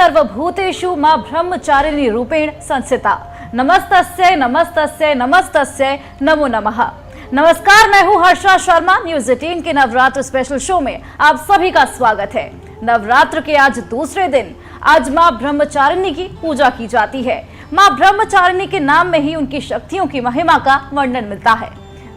सर्वभूतेषु मां ब्रह्मचारिणी रूपेण संस्थिता। नमस्तस्यै नमस्तस्यै नमस्तस्यै नमो नमः। नमस्कार, मैं हूं हर्षा शर्मा। न्यूज 18 के नवरात्र स्पेशल शो में आप सभी का स्वागत है। नवरात्र के आज दूसरे दिन आज मां ब्रह्मचारिणी की पूजा की जाती है। मां ब्रह्मचारिणी के नाम में ही उनकी शक्तियों की महिमा का वर्णन मिलता है।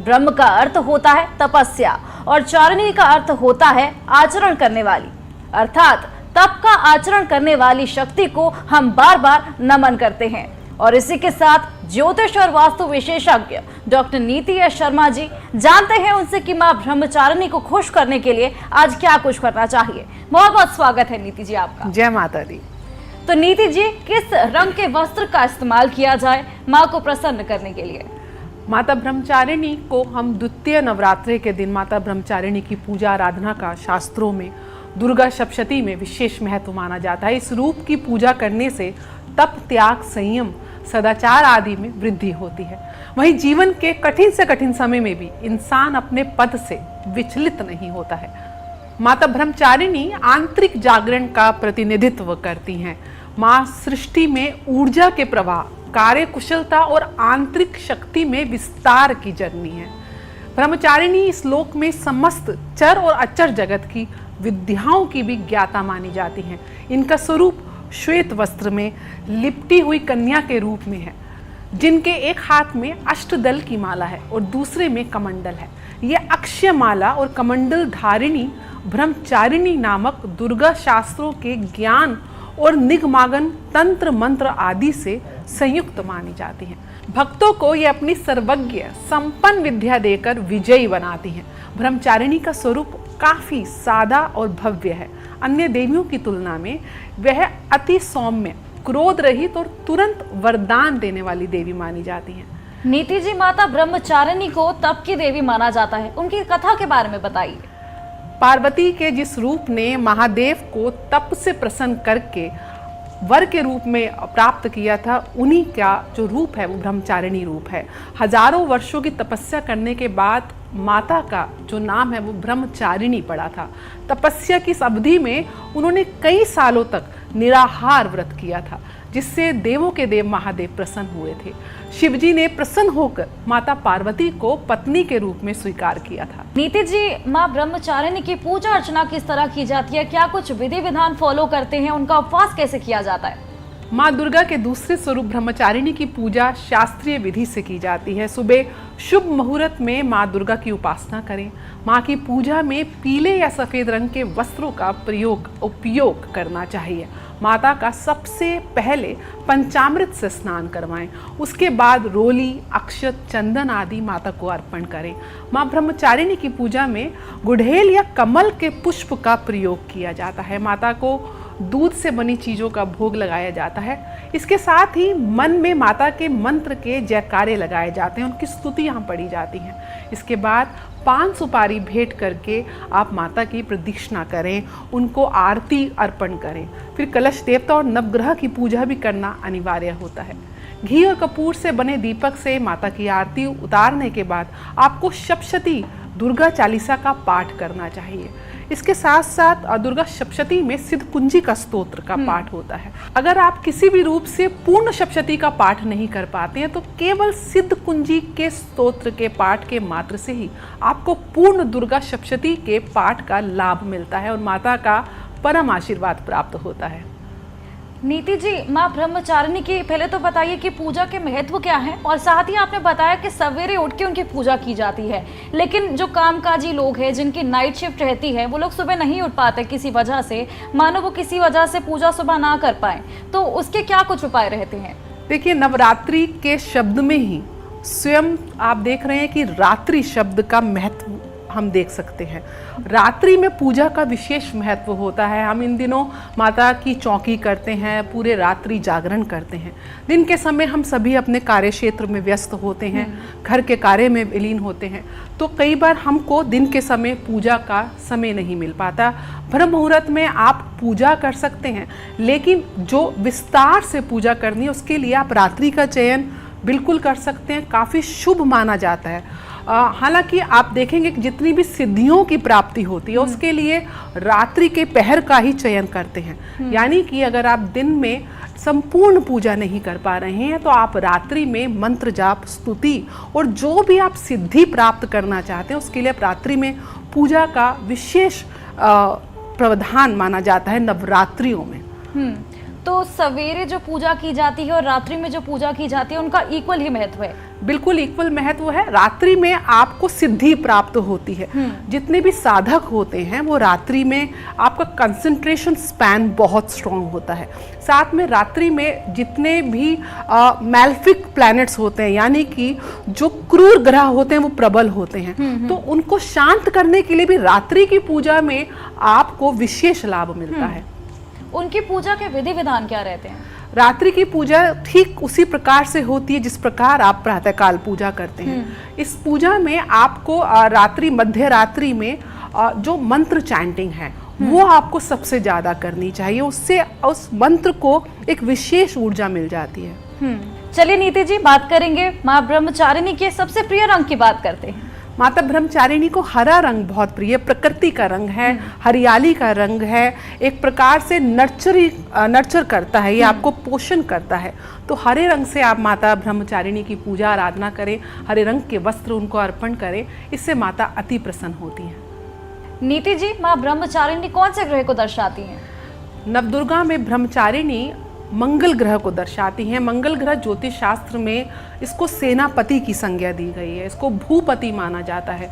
ब्रह्म का अर्थ होता है तपस्या और चारिणी का अर्थ होता है आचरण करने वाली, अर्थात तप का आचरण करने वाली शक्ति को हम बार बार नमन करते हैं। और इसी के साथ ज्योतिष और वास्तु विशेषज्ञ डॉक्टर नीति एस शर्मा जी जानते हैं उनसे कि मां ब्रह्मचारिणी को खुश करने के लिए आज क्या कुछ करना चाहिए। बहुत बहुत स्वागत है नीति जी आपका। जय माता दी। तो नीति जी, किस रंग के वस्त्र का इस्तेमाल किया जाए मां को प्रसन्न करने के लिए? माता ब्रह्मचारिणी को हम द्वितीय नवरात्रि के दिन माता ब्रह्मचारिणी की पूजा आराधना का शास्त्रों में दुर्गा सप्तशती में विशेष महत्व माना जाता है। इस रूप की पूजा करने से तप, त्याग, संयम, सदाचार आदि में वृद्धि होती है। वहीं जीवन के कठिन से कठिन समय में भी इंसान अपने पद से विचलित नहीं होता है। माता ब्रह्मचारिणी आंतरिक जागरण का प्रतिनिधित्व करती हैं। माँ सृष्टि में ऊर्जा के प्रवाह, कार्य कुशलता और आंतरिक शक्ति में विस्तार की जननी है। ब्रह्मचारिणी इस लोक में समस्त चर और अचर जगत की विद्याओं की भी ज्ञाता मानी जाती हैं। इनका स्वरूप श्वेत वस्त्र में लिपटी हुई कन्या के रूप में है, जिनके एक हाथ में अष्टदल की माला है और दूसरे में कमंडल है। ये अक्षय माला और कमंडल धारिणी ब्रह्मचारिणी नामक दुर्गा शास्त्रों के ज्ञान और निगमागन, तंत्र मंत्र आदि से संयुक्त मानी जाती हैं। भक्तों को ये अपनी सर्वज्ञ संपन्न विद्या देकर विजयी बनाती हैं। ब्रह्मचारिणी का स्वरूप काफी सादा और भव्य है। अन्य देवियों की तुलना में वह अति सौम्य, क्रोध रहित और तुरंत वरदान देने वाली देवी मानी जाती हैं। नीति जी, माता ब्रह्मचारिणी को तप की देवी माना जाता है, उनकी कथा के बारे में बताइए। पार्वती के जिस रूप ने महादेव को तप से प्रसन्न करके वर के रूप में प्राप्त किया था, उन्हीं का जो रूप है वो ब्रह्मचारिणी रूप है। हजारों वर्षों की तपस्या करने के बाद माता का जो नाम है वो ब्रह्मचारिणी पड़ा था। तपस्या की इस अवधि में उन्होंने कई सालों तक निराहार व्रत किया था, जिससे देवों के देव महादेव प्रसन्न हुए थे। शिवजी ने प्रसन्न होकर माता पार्वती को पत्नी के रूप में स्वीकार किया था। नीति जी, माँ ब्रह्मचारिणी की पूजा अर्चना किस तरह की जाती है? क्या कुछ विधि विधान फॉलो करते हैं? उनका उपवास कैसे किया जाता है? माँ दुर्गा के दूसरे स्वरूप ब्रह्मचारिणी की पूजा शास्त्रीय विधि से की जाती है। सुबह शुभ मुहूर्त में माँ दुर्गा की उपासना करें। माँ की पूजा में पीले या सफ़ेद रंग के वस्त्रों का उपयोग करना चाहिए। माता का सबसे पहले पंचामृत से स्नान करवाएं। उसके बाद रोली, अक्षत, चंदन आदि माता को अर्पण करें। माँ ब्रह्मचारिणी की पूजा में गुड़हेल या कमल के पुष्प का प्रयोग किया जाता है। माता को दूध से बनी चीज़ों का भोग लगाया जाता है। इसके साथ ही मन में माता के मंत्र के जयकारे लगाए जाते हैं, उनकी स्तुति यहाँ पढ़ी जाती है। इसके बाद पान सुपारी भेंट करके आप माता की प्रदक्षिणा करें, उनको आरती अर्पण करें। फिर कलश देवता और नवग्रह की पूजा भी करना अनिवार्य होता है। घी और कपूर से बने दीपक से माता की आरती उतारने के बाद आपको सप्तशती दुर्गा चालीसा का पाठ करना चाहिए। इसके साथ साथ दुर्गा सप्तशती में सिद्ध कुंजी का स्तोत्र का पाठ होता है। अगर आप किसी भी रूप से पूर्ण सप्तशती का पाठ नहीं कर पाते हैं तो केवल सिद्ध कुंजी के स्तोत्र के पाठ के मात्र से ही आपको पूर्ण दुर्गा सप्तशती के पाठ का लाभ मिलता है और माता का परम आशीर्वाद प्राप्त होता है। नीति जी, माँ ब्रह्मचारिणी की पहले तो बताइए कि पूजा के महत्व क्या है, और साथ ही आपने बताया कि सवेरे उठ के उनकी पूजा की जाती है। लेकिन जो कामकाजी लोग हैं, जिनकी नाइट शिफ्ट रहती है, वो लोग सुबह नहीं उठ पाते किसी वजह से, मानो वो किसी वजह से पूजा सुबह ना कर पाए, तो उसके क्या कुछ उपाय रहते हैं? देखिए, नवरात्रि के शब्द में ही स्वयं आप देख रहे हैं कि रात्रि शब्द का महत्व हम देख सकते हैं। रात्रि में पूजा का विशेष महत्व होता है। हम इन दिनों माता की चौकी करते हैं, पूरे रात्रि जागरण करते हैं। दिन के समय हम सभी अपने कार्य क्षेत्र में व्यस्त होते हैं, घर के कार्य में विलीन होते हैं, तो कई बार हमको दिन के समय पूजा का समय नहीं मिल पाता। ब्रह्म मुहूर्त में आप पूजा कर सकते हैं, लेकिन जो विस्तार से पूजा करनी है उसके लिए आप रात्रि का चयन बिल्कुल कर सकते हैं। काफ़ी शुभ माना जाता है। हालांकि आप देखेंगे कि जितनी भी सिद्धियों की प्राप्ति होती है उसके लिए रात्रि के पहर का ही चयन करते हैं। यानी कि अगर आप दिन में संपूर्ण पूजा नहीं कर पा रहे हैं तो आप रात्रि में मंत्र जाप, स्तुति और जो भी आप सिद्धि प्राप्त करना चाहते हैं उसके लिए आप रात्रि में पूजा का विशेष प्रावधान माना जाता है नवरात्रियों में। तो सवेरे जो पूजा की जाती है और रात्रि में जो पूजा की जाती है उनका इक्वल ही महत्व है? बिल्कुल इक्वल महत्व है। रात्रि में आपको सिद्धि प्राप्त होती है। जितने भी साधक होते हैं वो रात्रि में आपका कंसंट्रेशन स्पैन बहुत स्ट्रांग होता है। साथ में रात्रि में जितने भी मैल्फिक प्लैनेट्स होते हैं यानी कि जो क्रूर ग्रह होते हैं वो प्रबल होते हैं, तो उनको शांत करने के लिए भी रात्रि की पूजा में आपको विशेष लाभ मिलता है। उनकी पूजा के विधि विधान क्या रहते हैं? रात्रि की पूजा ठीक उसी प्रकार से होती है जिस प्रकार आप प्रातःकाल पूजा करते हैं। इस पूजा में आपको रात्रि मध्य रात्रि में जो मंत्र चैंटिंग है वो आपको सबसे ज्यादा करनी चाहिए। उससे उस मंत्र को एक विशेष ऊर्जा मिल जाती है। चलिए नीति जी, बात करेंगे माँ ब्रह्मचारिणी के सबसे प्रिय रंग की बात करते हैं। माता ब्रह्मचारिणी को हरा रंग बहुत प्रिय, प्रकृति का रंग है, हरियाली का रंग है, एक प्रकार से नर्चर करता है, ये आपको पोषण करता है। तो हरे रंग से आप माता ब्रह्मचारिणी की पूजा आराधना करें, हरे रंग के वस्त्र उनको अर्पण करें, इससे माता अति प्रसन्न होती हैं। नीति जी, माँ ब्रह्मचारिणी कौन से ग्रह को दर्शाती हैं? नवदुर्गा में ब्रह्मचारिणी मंगल ग्रह को दर्शाती हैं। मंगल ग्रह ज्योतिष शास्त्र में इसको सेनापति की संज्ञा दी गई है, इसको भूपति माना जाता है।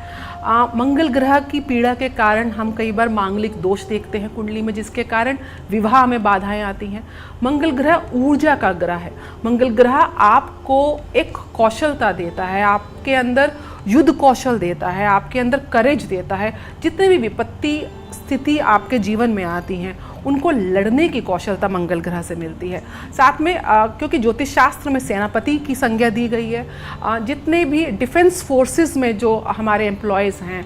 मंगल ग्रह की पीड़ा के कारण हम कई बार मांगलिक दोष देखते हैं कुंडली में, जिसके कारण विवाह में बाधाएं आती हैं। मंगल ग्रह ऊर्जा का ग्रह है। मंगल ग्रह आपको एक कौशलता देता है, आपके अंदर युद्ध कौशल देता है, आपके अंदर करेज देता है। जितने भी विपत्ति स्थिति आपके जीवन में आती हैं उनको लड़ने की कौशलता मंगल ग्रह से मिलती है। साथ में क्योंकि ज्योतिष शास्त्र में सेनापति की संज्ञा दी गई है, जितने भी डिफेंस फोर्सेस में जो हमारे एम्प्लॉयज़ हैं,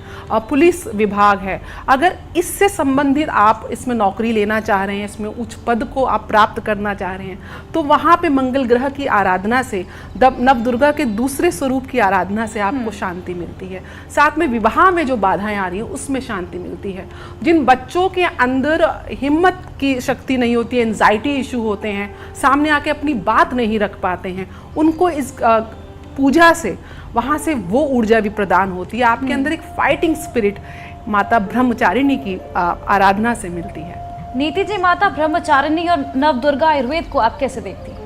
पुलिस विभाग है, अगर इससे संबंधित आप इसमें नौकरी लेना चाह रहे हैं, इसमें उच्च पद को आप प्राप्त करना चाह रहे हैं, तो वहाँ पे मंगल ग्रह की आराधना से, नवदुर्गा के दूसरे स्वरूप की आराधना से आपको शांति मिलती है। साथ में विवाह में जो बाधाएं आ रही हैं उसमें शांति मिलती है। जिन बच्चों के अंदर हिम्मत की शक्ति नहीं होती है, एंजाइटी इशू होते हैं, सामने आके अपनी बात नहीं रख पाते हैं, उनको इस पूजा से वहाँ से वो ऊर्जा भी प्रदान होती है। आपके अंदर एक फाइटिंग स्पिरिट माता ब्रह्मचारिणी की आराधना से मिलती है। नीति जी, माता ब्रह्मचारिणी और नवदुर्गा आयुर्वेद को आप कैसे देखती हैं?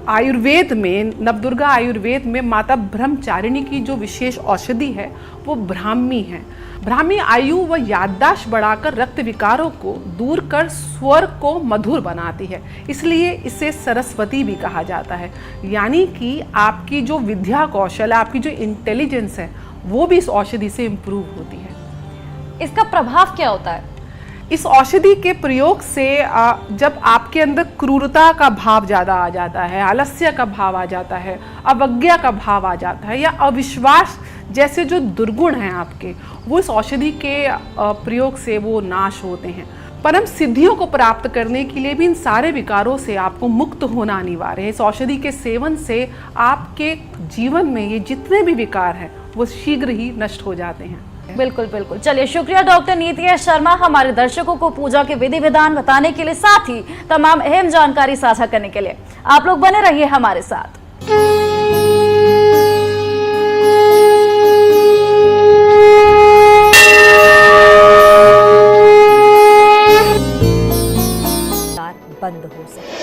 आयुर्वेद में, नवदुर्गा आयुर्वेद में माता ब्रह्मचारिणी की जो विशेष औषधि है वो ब्राह्मी है। ब्राह्मी आयु व याददाश्त बढ़ाकर रक्त विकारों को दूर कर स्वर को मधुर बनाती है, इसलिए इसे सरस्वती भी कहा जाता है। यानी कि आपकी जो विद्या कौशल है, आपकी जो इंटेलिजेंस है वो भी इस औषधि से इम्प्रूव होती है। इसका प्रभाव क्या होता है? इस औषधि के प्रयोग से जब आपके अंदर क्रूरता का भाव ज़्यादा आ जाता है, आलस्य का भाव आ जाता है, अवज्ञा का भाव आ जाता है, या अविश्वास जैसे जो दुर्गुण हैं आपके, वो इस औषधि के प्रयोग से वो नाश होते हैं। परम सिद्धियों को प्राप्त करने के लिए भी इन सारे विकारों से आपको मुक्त होना अनिवार्य है। इस औषधि के सेवन से आपके जीवन में ये जितने भी विकार हैं वो शीघ्र ही नष्ट हो जाते हैं। बिल्कुल बिल्कुल। चलिए, शुक्रिया डॉक्टर नीति शर्मा हमारे दर्शकों को पूजा के विधि विधान बताने के लिए, साथ ही तमाम अहम जानकारी साझा करने के लिए। आप लोग बने रहिए हमारे साथ। बंद हो सके।